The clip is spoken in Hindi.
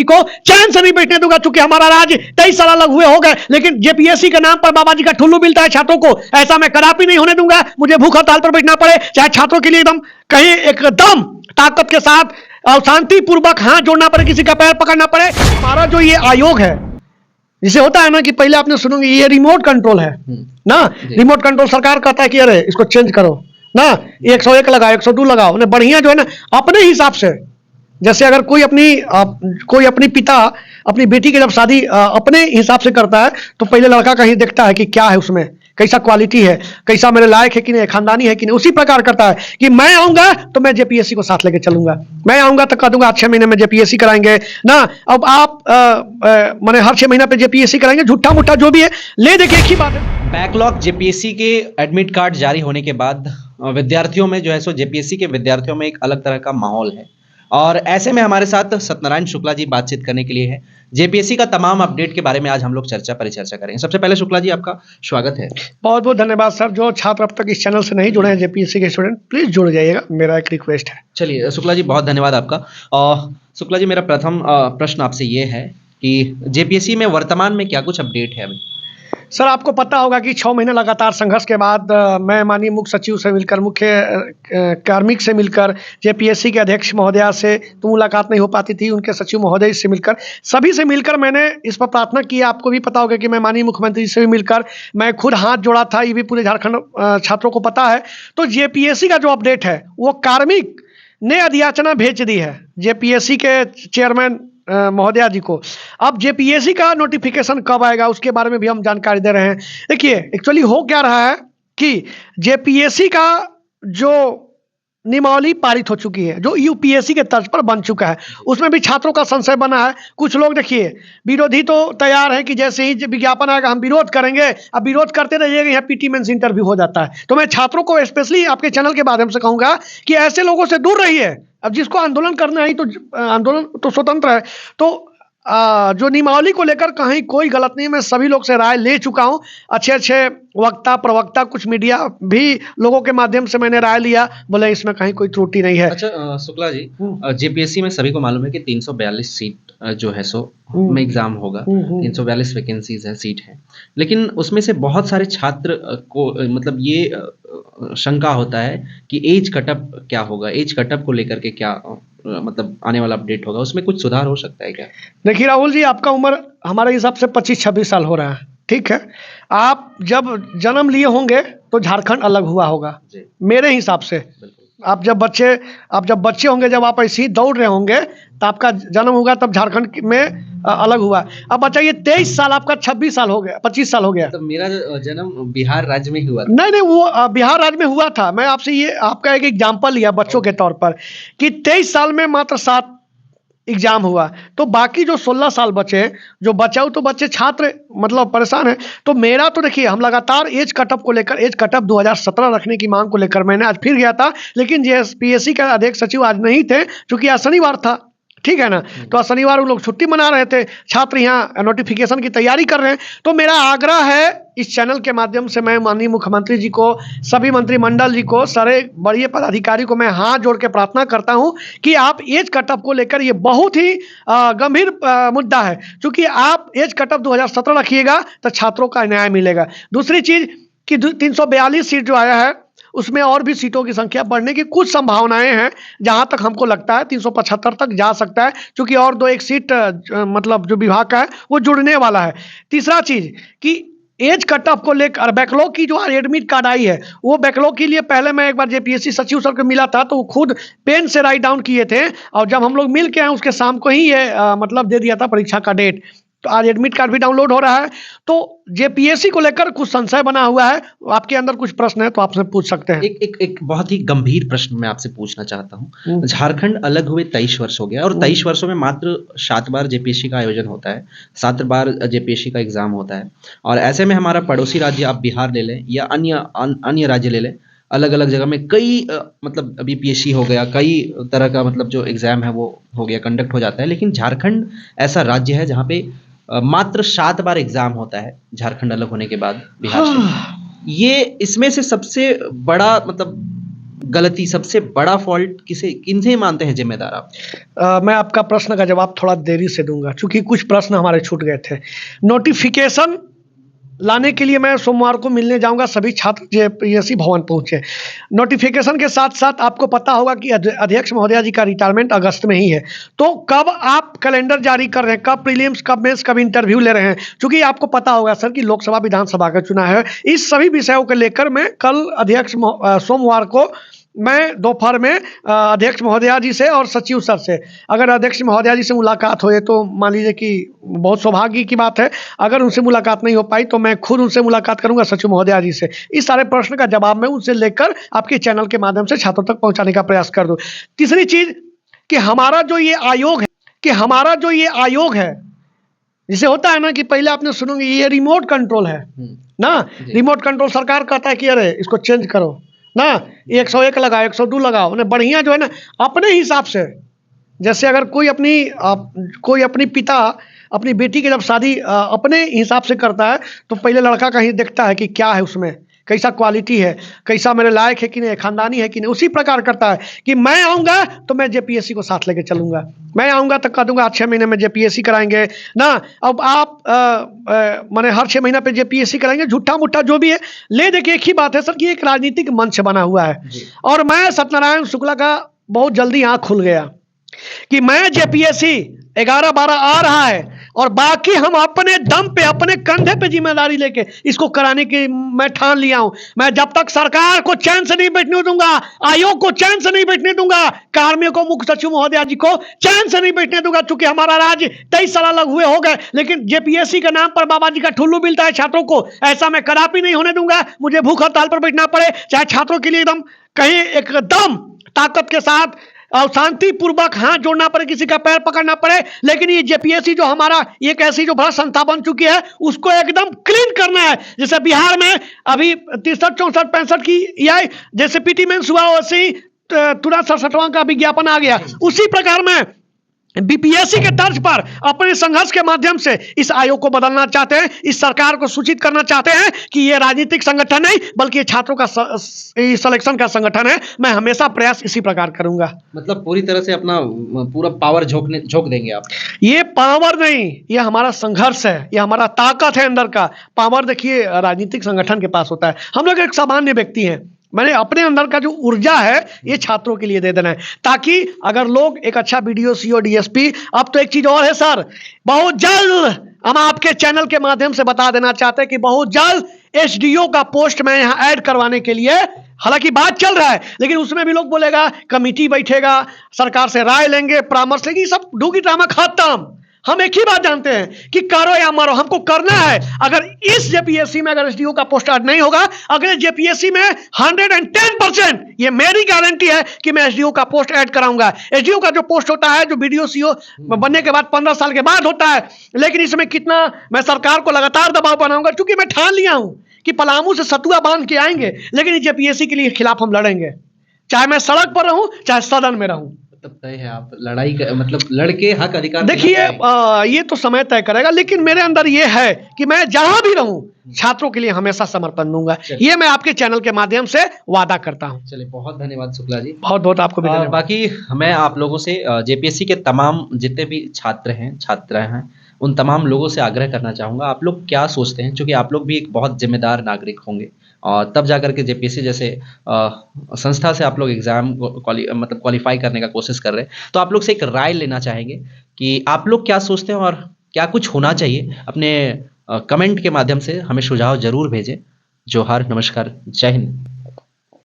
को चैन से नहीं बैठने दूंगा, चूंकि हमारा राज्य 23 साल अलग हुए हो गए, लेकिन जेपीएससी के नाम पर बाबा जी का ठुल्लू मिलता है छात्रों को, ऐसा मैं कदापि नहीं होने दूंगा। मुझे भूख हड़ताल पर बैठना पड़े, चाहे छात्रों के लिए एकदम कहीं एकदम ताकत के साथ और शांतिपूर्वक हाथ जोड़ना पड़े, किसी का पैर पकड़ना पड़े। हमारा जो ये आयोग है, जिसे होता है ना कि पहले आपने सुनोगे ये रिमोट कंट्रोल है ना, रिमोट कंट्रोल सरकार कहता है कि अरे इसको चेंज करो ना, 101 लगाओ, 102 लगाओ, उन्हें बढ़िया जो है ना अपने हिसाब से, जैसे अगर कोई अपनी पिता अपनी बेटी की जब शादी अपने हिसाब से करता है तो पहले लड़का कहीं देखता है कि क्या है उसमें, कैसा क्वालिटी है, कैसा मेरे लायक है कि नहीं, खानदानी है कि नहीं। उसी प्रकार करता है कि मैं आऊंगा तो मैं जेपीएससी को साथ लेके चलूंगा, मैं आऊंगा तो कह दूंगा 6 महीने में जेपीएससी कराएंगे ना। अब आप मैंने हर 6 महीने पे जेपीएससी कराएंगे, झूठा मुठा जो भी है, ले देखिए एक ही बात है। बैकलॉग जेपीएससी के एडमिट कार्ड जारी होने के बाद विद्यार्थियों में जो है सो जेपीएससी के विद्यार्थियों में एक अलग तरह का माहौल है, और ऐसे में हमारे साथ सत्यनारायण शुक्ला जी बातचीत करने के लिए है। जेपीएससी का तमाम अपडेट के बारे में आज हम लोग परिचर्चा करेंगे। सबसे पहले शुक्ला जी आपका स्वागत है। बहुत बहुत धन्यवाद सर। जो छात्र अब तक इस चैनल से नहीं जुड़े हैं जेपीएससी के स्टूडेंट, प्लीज जुड़ जाइएगा, मेरा एक रिक्वेस्ट है। चलिए शुक्ला जी, बहुत धन्यवाद आपका। शुक्ला जी, मेरा प्रथम प्रश्न आपसे ये है कि जेपीएससी में वर्तमान में क्या कुछ अपडेट है अभी? सर आपको पता होगा कि 6 महीने लगातार संघर्ष के बाद मैं माननीय मुख्य सचिव से मिलकर, मुख्य कार्मिक से मिलकर, जेपीएससी के अध्यक्ष महोदया से तो मुलाकात नहीं हो पाती थी, उनके सचिव महोदय से मिलकर, सभी से मिलकर मैंने इस पर प्रार्थना की। आपको भी पता होगा कि मैं माननीय मुख्यमंत्री से भी मिलकर मैं खुद हाथ जोड़ा था, ये भी पूरे झारखंड छात्रों को पता है। तो जेपीएससी का जो अपडेट है वो कार्मिक ने अधियाचना भेज दी है जेपीएससी के चेयरमैन महोदया जी को। अब जेपीएससी का नोटिफिकेशन कब आएगा उसके बारे में भी हम जानकारी दे रहे हैं। देखिए एक्चुअली हो क्या रहा है कि जेपीएससी का जो नियमावली पारित हो चुकी है, जो यूपीएससी के तर्ज पर बन चुका है, उसमें भी छात्रों का संशय बना है। कुछ लोग देखिए विरोधी तो तैयार है कि जैसे ही विज्ञापन आएगा हम विरोध करेंगे, अब विरोध करते रहिएगा, यहाँ पीटी मेंस इंटरव्यू हो जाता है। तो मैं छात्रों को स्पेशली आपके चैनल के माध्यम से कहूंगा कि ऐसे लोगों से दूर रहिए। अब जिसको आंदोलन करना है तो आंदोलन तो स्वतंत्र है, तो जो नियमावली को लेकर कहीं कोई गलत नहीं, मैं सभी लोग से राय ले चुका हूं। अच्छे वक्ता प्रवक्ता, कुछ मीडिया भी लोगों के माध्यम से मैंने राय लिया, बोले इसमें कहीं कोई त्रुटि नहीं है। अच्छा शुक्ला जी, जेपीएससी में सभी को मालूम है कि 342 सीट जो है सो में एग्जाम होगा, 342 वैकेंसीज है, सीट है, लेकिन उसमें से बहुत सारे छात्र को मतलब ये शंका होता है कि एज कटअप क्या होगा, एज कटअप को लेकर के क्या मतलब आने वाला अपडेट होगा, उसमें कुछ सुधार हो सकता है क्या? देखिए राहुल जी, आपका उम्र हमारे हिसाब से 25-26 साल हो रहा है, ठीक है। आप जब जन्म लिए होंगे तो झारखंड अलग हुआ होगा मेरे हिसाब से। आप जब बच्चे होंगे, जब आप ऐसे ही दौड़ रहे होंगे तो आपका जन्म होगा, तब झारखंड में अलग हुआ। अब बताइए 23 साल आपका 26 साल हो गया, 25 साल हो गया। तो मेरा जन्म बिहार राज्य में ही हुआ था। नहीं, वो बिहार राज्य में हुआ था। मैं आपसे ये आपका एक एग्जाम्पल लिया बच्चों के तौर पर कि 23 साल में मात्र 7 एग्जाम हुआ, तो बाकी जो 16 साल बचे, जो बचाओ तो बच्चे छात्र मतलब परेशान है। तो मेरा तो देखिए, हम लगातार एज कटअप को लेकर, एज कटअप 2017 रखने की मांग को लेकर मैंने आज फिर गया था, लेकिन जेपीएससी का अध्यक्ष सचिव आज नहीं थे, क्योंकि आज शनिवार था, ठीक है ना। तो आज शनिवार वो लोग छुट्टी मना रहे थे, छात्र यहाँ नोटिफिकेशन की तैयारी कर रहे हैं। तो मेरा आग्रह है इस चैनल के माध्यम से, मैं माननीय मुख्यमंत्री जी को, सभी मंत्रिमंडल जी को, सारे बड़े पदाधिकारी को मैं हाथ जोड़ के प्रार्थना करता हूं कि आप एज कटअप को लेकर, ये बहुत ही गंभीर मुद्दा है, क्योंकि आप एज कटअप 2017 रखिएगा तो छात्रों का न्याय मिलेगा। दूसरी चीज कि 342 सीट जो आया है, उसमें और भी सीटों की संख्या बढ़ने की कुछ संभावनाएं हैं। जहां तक हमको लगता है 375 तक जा सकता है, क्योंकि और 2-1 सीट मतलब जो विभाग का है वो जुड़ने वाला है। तीसरा चीज कि एज कटअप को लेकर बैकलॉग की जो एडमिट कार्ड आई है, वो बैकलॉग के लिए पहले मैं एक बार जेपीएससी सचिव सर को मिला था, तो वो खुद पेन से राइट डाउन किए थे, और जब हम लोग मिल के आए उसके शाम को ही ये मतलब दे दिया था परीक्षा का डेट। तो आज एडमिट कार्ड भी डाउनलोड हो रहा है। तो जेपीएससी को लेकर कुछ संशय बना हुआ है, आपके अंदर कुछ प्रश्न है तो आपसे पूछ सकते हैं। एक बहुत ही गंभीर प्रश्न मैं आपसे पूछना चाहता हूँ। झारखंड अलग हुए 23 वर्ष हो गया, और 23 वर्षों में मात्र 7 बार जेपीएससी का आयोजन होता है, 7 बार जेपीएससी का एग्जाम होता है, और ऐसे में हमारा पड़ोसी राज्य आप बिहार ले लें या अन्य राज्य ले लें, अलग अलग जगह में कई मतलब बीपीएससी हो गया, कई तरह का मतलब जो एग्जाम है वो हो गया, कंडक्ट हो जाता है, लेकिन झारखंड ऐसा राज्य है जहाँ पे मात्र 7 बार एग्जाम होता है, झारखंड अलग होने के बाद बिहार से। ये इसमें से सबसे बड़ा मतलब गलती, सबसे बड़ा फॉल्ट किनसे मानते हैं जिम्मेदार आप? मैं आपका प्रश्न का जवाब थोड़ा देरी से दूंगा, क्योंकि कुछ प्रश्न हमारे छूट गए थे। नोटिफिकेशन लाने के लिए मैं सोमवार को मिलने जाऊंगा, सभी छात्र जेपीएससी भवन पहुंचे। नोटिफिकेशन के साथ साथ आपको पता होगा कि अध्यक्ष महोदया जी का रिटायरमेंट अगस्त में ही है, तो कब आप कैलेंडर जारी कर रहे हैं, कब प्रीलिम्स, कब मेंस, कब इंटरव्यू ले रहे हैं, क्योंकि आपको पता होगा सर कि लोकसभा विधानसभा का चुनाव है। इस सभी विषयों को लेकर मैं कल सोमवार को मैं दोपहर में अध्यक्ष महोदया जी से और सचिव सर से, अगर अध्यक्ष महोदया जी से मुलाकात हो तो मान लीजिए कि बहुत सौभाग्य की बात है, अगर उनसे मुलाकात नहीं हो पाई तो मैं खुद उनसे मुलाकात करूंगा सचिव महोदया जी से। इस सारे प्रश्न का जवाब मैं उनसे लेकर आपके चैनल के माध्यम से छात्रों तक पहुंचाने का प्रयास कर दूं। तीसरी चीज कि हमारा जो ये आयोग है, जिसे होता है ना कि पहले आपने सुनोगे ये रिमोट कंट्रोल है ना, रिमोट कंट्रोल सरकार कहता है कि अरे इसको चेंज करो ना, 101 लगाओ, 102 लगाओ, उन्हें बढ़िया जो है ना अपने हिसाब से, जैसे अगर कोई अपनी पिता अपनी बेटी की जब शादी अपने हिसाब से करता है तो पहले लड़का का ही देखता है कि क्या है उसमें, कैसा क्वालिटी है, कैसा मेरे लायक है कि नहीं, खानदानी है कि नहीं। उसी प्रकार करता है कि मैं आऊँगा तो मैं जेपीएससी को साथ लेके चलूँगा, मैं आऊँगा तो कह दूँगा 6 महीने में जेपीएससी कराएंगे ना। अब आप माने हर 6 महीना पे जेपीएससी कराएंगे, झूठा मुट्ठा जो भी है ले। देखिए एक ही बात है सर कि एक राजनीतिक मंच बना हुआ है, और मैं सत्यनारायण शुक्ला का बहुत जल्दी आँख खुल गया कि मैं जेपीएससी 11-12 आ रहा है और बाकी हम अपने दम पे, अपने कंधे पे जिम्मेदारी लेके इसको कराने की मैं ठान लिया हूं। मैं जब तक सरकार को चैन से नहीं बैठने दूंगा, आयोग को चैन से नहीं बैठने दूंगा, कार्मिकों, मुख्य सचिव महोदया जी को चैन से नहीं बैठने दूंगा, क्योंकि हमारा राज्य 23 साल अलग हुए हो गए, लेकिन जेपीएससी के नाम पर बाबा जी का ठुल्लू मिलता है छात्रों को। ऐसा मैं कदापि नहीं होने दूंगा। मुझे भूख हड़ताल पर बैठना पड़े, चाहे छात्रों के लिए एकदम कहीं एकदम ताकत के साथ और शांतिपूर्वक हाथ जोड़ना पड़े, किसी का पैर पकड़ना पड़े, लेकिन ये जेपीएससी जो हमारा एक ऐसी जो भ्रष्ट संस्था बन चुकी है उसको एकदम क्लीन करना है। जैसे बिहार में अभी 63, 64, 65 की या जैसे पीटी मेंस हुआ, वैसे ही तुरंत 67वां का विज्ञापन आ गया। उसी प्रकार में बीपीएससी के तर्ज पर अपने संघर्ष के माध्यम से इस आयोग को बदलना चाहते हैं, इस सरकार को सूचित करना चाहते हैं कि ये राजनीतिक संगठन नहीं बल्कि ये छात्रों का सिलेक्शन का संगठन है। मैं हमेशा प्रयास इसी प्रकार करूंगा। मतलब पूरी तरह से अपना पूरा पावर झोंक देंगे आप? ये पावर नहीं, ये हमारा संघर्ष है, ये हमारा ताकत है अंदर का। पावर देखिए राजनीतिक संगठन के पास होता है, हम लोग एक सामान्य व्यक्ति हैं। मैंने अपने अंदर का जो ऊर्जा है ये छात्रों के लिए दे देना है, ताकि अगर लोग एक अच्छा बीडीओ, सीओ, डीएसपी, अब तो एक चीज और है सर, बहुत जल्द हम आपके चैनल के माध्यम से बता देना चाहते हैं कि बहुत जल्द एसडीओ का पोस्ट मैं यहाँ ऐड करवाने के लिए, हालांकि बात चल रहा है, लेकिन उसमें भी लोग बोलेगा कमिटी बैठेगा, सरकार से राय लेंगे, परामर्श लेंगे, सब ढूंढी ड्रामा खत्म। हम एक ही बात जानते हैं कि करो या मरो, हमको करना है। अगर इस जेपीएससी में अगर एसडीओ का पोस्ट ऐड नहीं होगा, अगले जेपीएससी में 110% ये मेरी गारंटी है कि मैं एसडीओ का पोस्ट ऐड कराऊंगा। एसडीओ का जो पोस्ट होता है जो बीडीओ सीओ बनने के बाद 15 साल के बाद होता है, लेकिन इसमें कितना मैं सरकार को लगातार दबाव बनाऊंगा, क्योंकि मैं ठान लिया हूं कि पलामू से सतुआ बांध के आएंगे, लेकिन जेपीएससी के लिए खिलाफ हम लड़ेंगे, चाहे मैं सड़क पर रहूं चाहे सदन में रहूं। तब तय है आप लड़ाई का, मतलब लड़के हक अधिकार। देखिए ये तो समय तय करेगा, लेकिन मेरे अंदर ये है कि मैं जहां भी रहूं छात्रों के लिए हमेशा समर्पण दूंगा। ये मैं आपके चैनल के माध्यम से वादा करता हूं। चलिए, बहुत धन्यवाद शुक्ला जी। बहुत बहुत आपको भी धन्यवाद। बाकी मैं आप लोगों से जेपीएससी के तमाम जितने भी छात्र हैं उन तमाम लोगों से आग्रह करना चाहूँगा, आप लोग क्या सोचते हैं, क्योंकि आप लोग भी एक बहुत जिम्मेदार नागरिक होंगे और तब जाकर के जेपीएससी जैसे संस्था से आप लोग एग्ज़ाम मतलब क्वालिफाई करने का कोशिश कर रहे हैं, तो आप लोग से एक राय लेना चाहेंगे कि आप लोग क्या सोचते हैं और क्या कुछ होना चाहिए। अपने कमेंट के माध्यम से हमें सुझाव जरूर भेजें। जोहार, नमस्कार, जय हिंद।